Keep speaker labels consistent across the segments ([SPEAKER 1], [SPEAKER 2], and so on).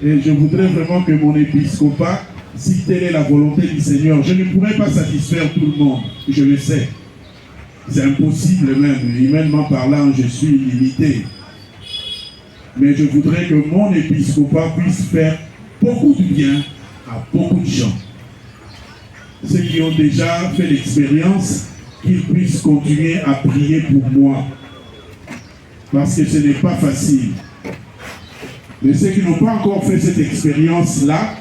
[SPEAKER 1] Et je voudrais vraiment que mon épiscopat, si telle est la volonté du Seigneur, je ne pourrais pas satisfaire tout le monde, je le sais. C'est impossible même, humainement parlant, je suis limité. Mais je voudrais que mon épiscopat puisse faire beaucoup de bien à beaucoup de gens. Ceux qui ont déjà fait l'expérience, qu'ils puissent continuer à prier pour moi. Parce que ce n'est pas facile. Mais ceux qui n'ont pas encore fait cette expérience-là,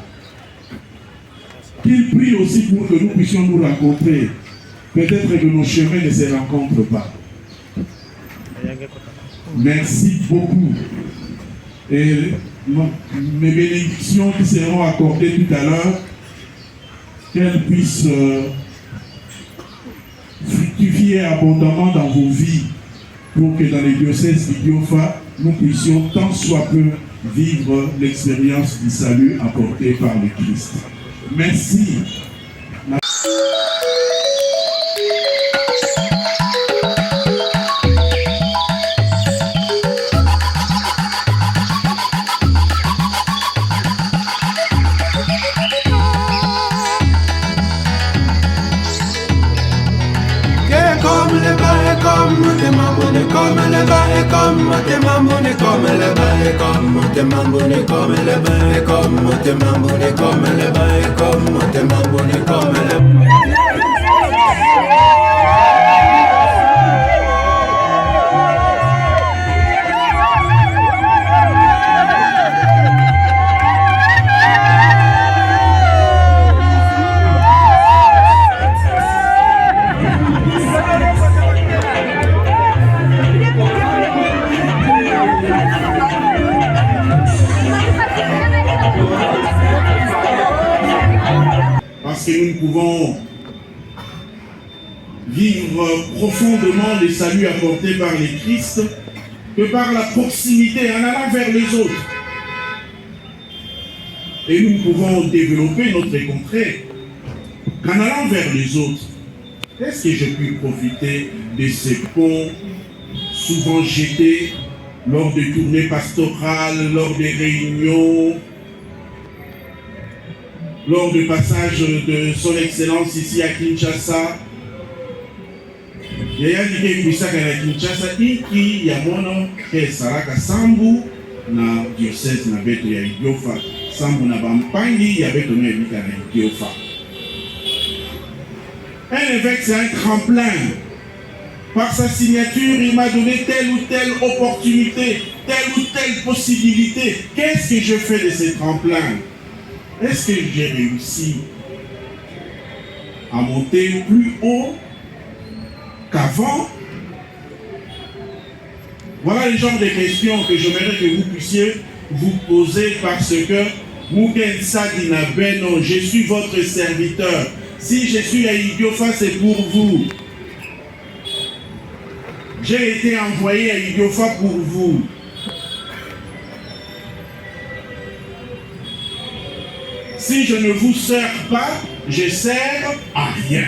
[SPEAKER 1] qu'ils prient aussi pour que nous puissions nous rencontrer. Peut-être que nos chemins ne se rencontrent pas. Merci beaucoup. Et mes bénédictions qui seront accordées tout à l'heure, qu'elles puissent fructifier abondamment dans vos vies, pour que dans les diocèses d'Idiofa, nous puissions tant soit peu vivre l'expérience du salut apporté par le Christ. Merci. Parce que nous pouvons vivre profondément les saluts apportés par les Christ que par la proximité, en allant vers les autres. Et nous pouvons développer notre contrée qu'en allant vers les autres. Est-ce que j'ai pu profiter de ces ponts souvent jetés lors des tournées pastorales, lors des réunions, lors du passage de son excellence ici à Kinshasa? Yaya dike kuisaka na Kinshasa iki ya mono ke saraka sambu na diocèse na beto ya Idiofa, sambu na bampangi ya beto na ebika na Idiofa. Un évêque, c'est un tremplin. Par sa signature, il m'a donné telle ou telle opportunité, telle ou telle possibilité. Qu'est-ce que je fais de ces tremplins? Est-ce que j'ai réussi à monter plus haut qu'avant? Voilà le genre de questions que j'aimerais que vous puissiez vous poser, parce que Mugensa Dinabeno, je suis votre serviteur. Si je suis à Idiofa, c'est pour vous. J'ai été envoyé à Idiofa pour vous. Si je ne vous sers pas, je ne sers à rien.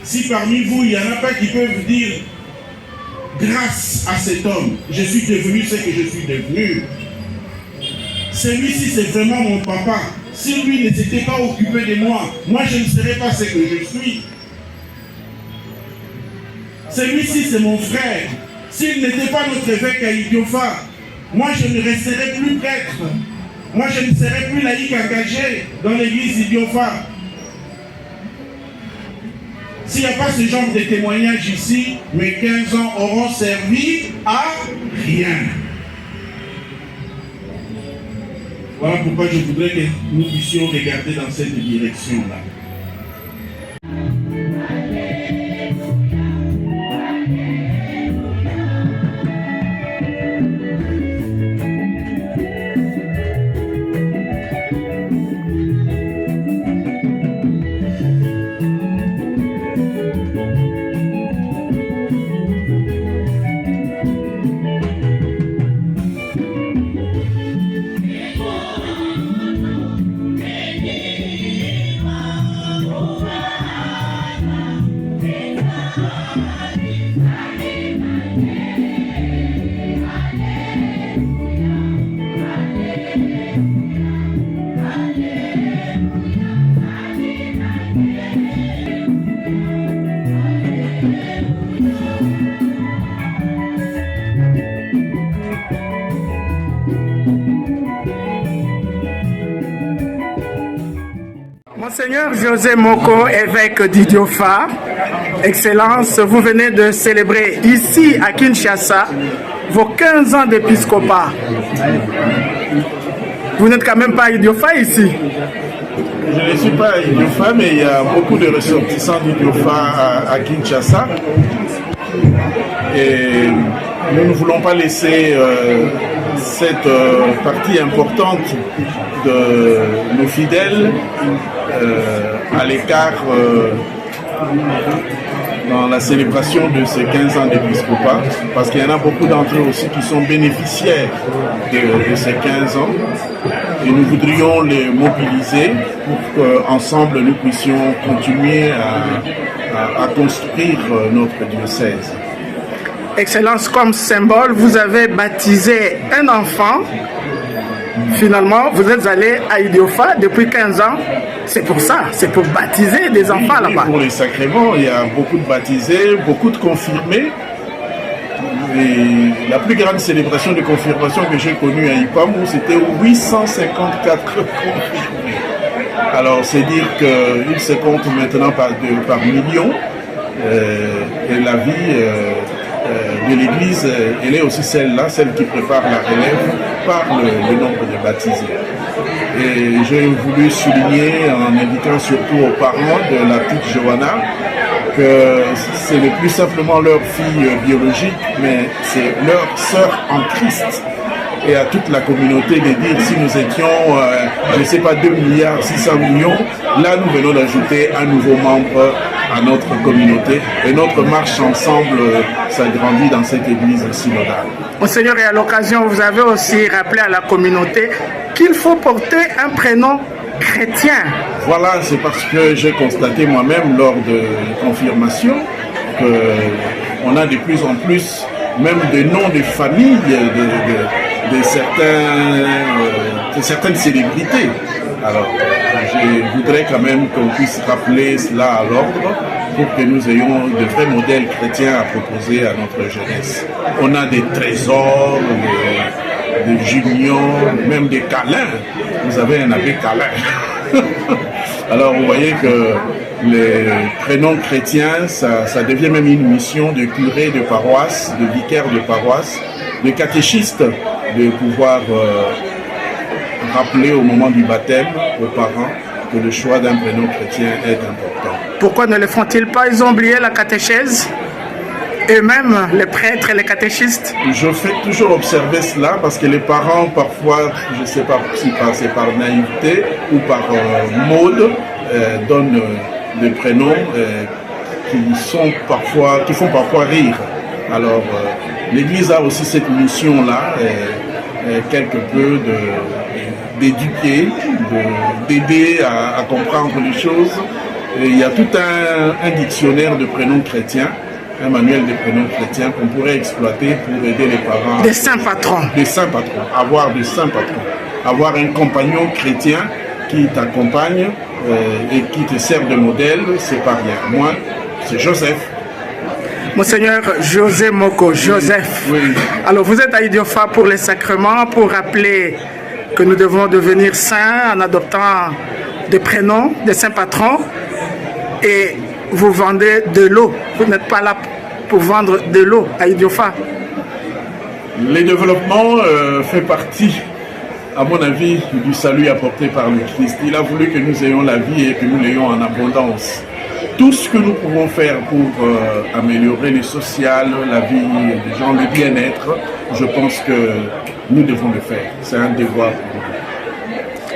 [SPEAKER 1] Si parmi vous, il n'y en a pas qui peuvent dire, grâce à cet homme, je suis devenu ce que je suis devenu. Celui-ci, c'est vraiment mon papa. Si lui ne s'était pas occupé de moi, moi je ne serais pas ce que je suis. Celui-ci, c'est mon frère. S'il n'était pas notre évêque à Idiofa, moi je ne resterais plus prêtre. Moi je ne serais plus laïque engagé dans l'église d'Idiofa. S'il n'y a pas ce genre de témoignage ici, mes 15 ans auront servi à rien. Voilà pourquoi je voudrais que nous puissions regarder dans cette direction-là.
[SPEAKER 2] Monseigneur José Moko, évêque d'Idiofa, Excellence, vous venez de célébrer ici à Kinshasa vos 15 ans d'épiscopat. Vous n'êtes quand même pas à Idiofa ici?
[SPEAKER 3] Je ne suis pas à Idiofa, mais il y a beaucoup de ressortissants d'Idiofa à Kinshasa. Et nous ne voulons pas laisser cette partie importante de nos fidèles à l'écart dans la célébration de ces 15 ans d'épiscopat, parce qu'il y en a beaucoup d'entre eux aussi qui sont bénéficiaires de ces 15 ans. Et nous voudrions les mobiliser pour qu'ensemble nous puissions continuer à construire notre diocèse.
[SPEAKER 2] Excellence, comme symbole, vous avez baptisé un enfant. Finalement, vous êtes allé à Idiofa depuis 15 ans. C'est pour ça, c'est pour baptiser des enfants là-bas.
[SPEAKER 3] Pour les sacrements, il y a beaucoup de baptisés, beaucoup de confirmés. Et la plus grande célébration de confirmation que j'ai connue à Ipamou, c'était 854 confirmés. Alors, c'est dire qu'ils se comptent maintenant par millions. Et la vie de l'Église, elle est aussi celle-là, celle qui prépare la relève par le nombre de baptisés. Et j'ai voulu souligner, en indiquant surtout aux parents de la petite Johanna, que ce n'est plus simplement leur fille biologique, mais c'est leur sœur en Christ. Et à toute la communauté de dire, si nous étions, je ne sais pas, 2 milliards 600 millions, là nous venons d'ajouter un nouveau membre à notre communauté. Et notre marche ensemble s'agrandit dans cette église synodale.
[SPEAKER 2] Monseigneur, et à l'occasion, vous avez aussi rappelé à la communauté qu'il faut porter un prénom chrétien.
[SPEAKER 3] Voilà, c'est parce que j'ai constaté moi-même lors de confirmation qu'on a de plus en plus même des noms de famille de certaines célébrités. Alors, je voudrais quand même qu'on puisse rappeler cela à l'ordre pour que nous ayons de vrais modèles chrétiens à proposer à notre jeunesse. On a des trésors, des Julions, même des câlins. Vous avez un abbé câlin. Alors vous voyez que les prénoms chrétiens, ça devient même une mission de curé de paroisse, de vicaire de paroisse, de catéchiste, de pouvoir rappeler au moment du baptême aux parents que le choix d'un prénom chrétien est important.
[SPEAKER 2] Pourquoi ne le font-ils pas? Ils ont oublié la catéchèse? Et même les prêtres et les catéchistes?
[SPEAKER 3] Je fais toujours observer cela parce que les parents, parfois, je ne sais pas si c'est par naïveté ou par mode, donnent des prénoms qui font parfois rire. Alors, l'Église a aussi cette mission-là, quelque peu d'éduquer, d'aider à comprendre les choses. Et il y a tout un dictionnaire de prénoms chrétiens, un manuel de prénoms chrétiens qu'on pourrait exploiter pour aider les parents.
[SPEAKER 2] Des saints patrons.
[SPEAKER 3] Des saints patrons. Avoir des saints patrons. Avoir un compagnon chrétien qui t'accompagne et qui te sert de modèle, c'est pas rien. Moi, c'est Joseph.
[SPEAKER 2] Monseigneur José Moko, Joseph.
[SPEAKER 3] Oui.
[SPEAKER 2] Alors vous êtes à Idiofa pour les sacrements, pour rappeler que nous devons devenir saints en adoptant des prénoms, des saints patrons. Et vous vendez de l'eau. Vous n'êtes pas là pour vendre de l'eau à Idiofa.
[SPEAKER 3] Les développements fait partie, à mon avis, du salut apporté par le Christ. Il a voulu que nous ayons la vie et que nous l'ayons en abondance. Tout ce que nous pouvons faire pour améliorer le social, la vie des gens, le bien-être, je pense que nous devons le faire. C'est un devoir pour nous.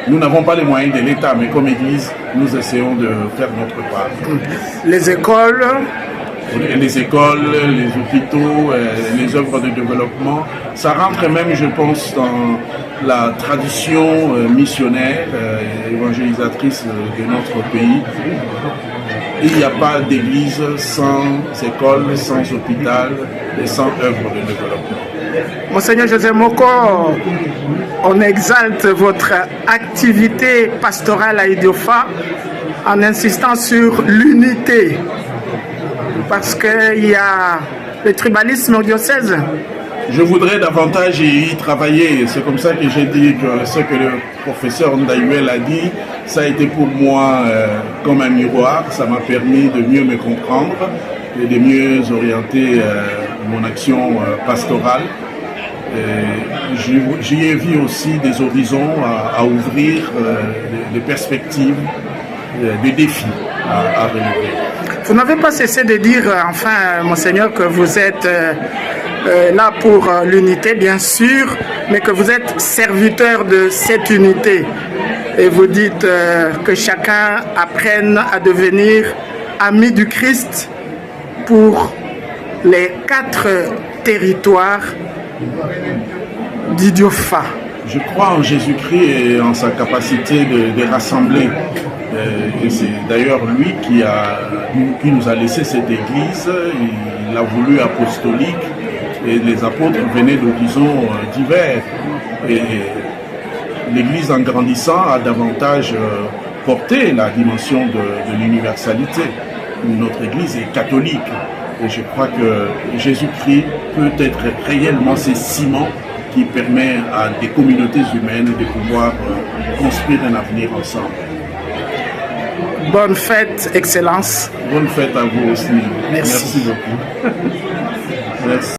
[SPEAKER 3] Nous n'avons pas les moyens de l'État, mais comme Église, nous essayons de faire notre part.
[SPEAKER 2] Les écoles,
[SPEAKER 3] les hôpitaux, les œuvres de développement, ça rentre même, je pense, dans la tradition missionnaire, évangélisatrice de notre pays. Il n'y a pas d'église sans école, sans hôpital et sans œuvre de développement.
[SPEAKER 2] Monseigneur José Moko, on exalte votre activité pastorale à Idiofa en insistant sur l'unité. Parce qu'il y a le tribalisme au diocèse.
[SPEAKER 3] Je voudrais davantage y travailler. C'est comme ça que j'ai dit que ce que le professeur Ndayuel a dit, ça a été pour moi comme un miroir. Ça m'a permis de mieux me comprendre et de mieux orienter mon action pastorale. J'y ai vu aussi des horizons à ouvrir, des perspectives, des défis à relever.
[SPEAKER 2] Vous n'avez pas cessé de dire, enfin, Monseigneur, que vous êtes là pour l'unité, bien sûr, mais que vous êtes serviteur de cette unité. Et vous dites que chacun apprenne à devenir ami du Christ pour les 4 territoires d'Idiofa.
[SPEAKER 3] Je crois en Jésus-Christ et en sa capacité de rassembler. Et c'est d'ailleurs lui qui nous a laissé cette église. Il a voulu apostolique et les apôtres venaient d'horizons divers. Et l'église en grandissant a davantage porté la dimension de l'universalité. Notre église est catholique. Et je crois que Jésus-Christ peut être réellement ce ciment qui permet à des communautés humaines de pouvoir construire un avenir ensemble.
[SPEAKER 2] Bonne fête, Excellence.
[SPEAKER 3] Bonne fête à vous aussi.
[SPEAKER 2] Merci.
[SPEAKER 3] Merci beaucoup. Merci.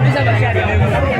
[SPEAKER 4] Bisa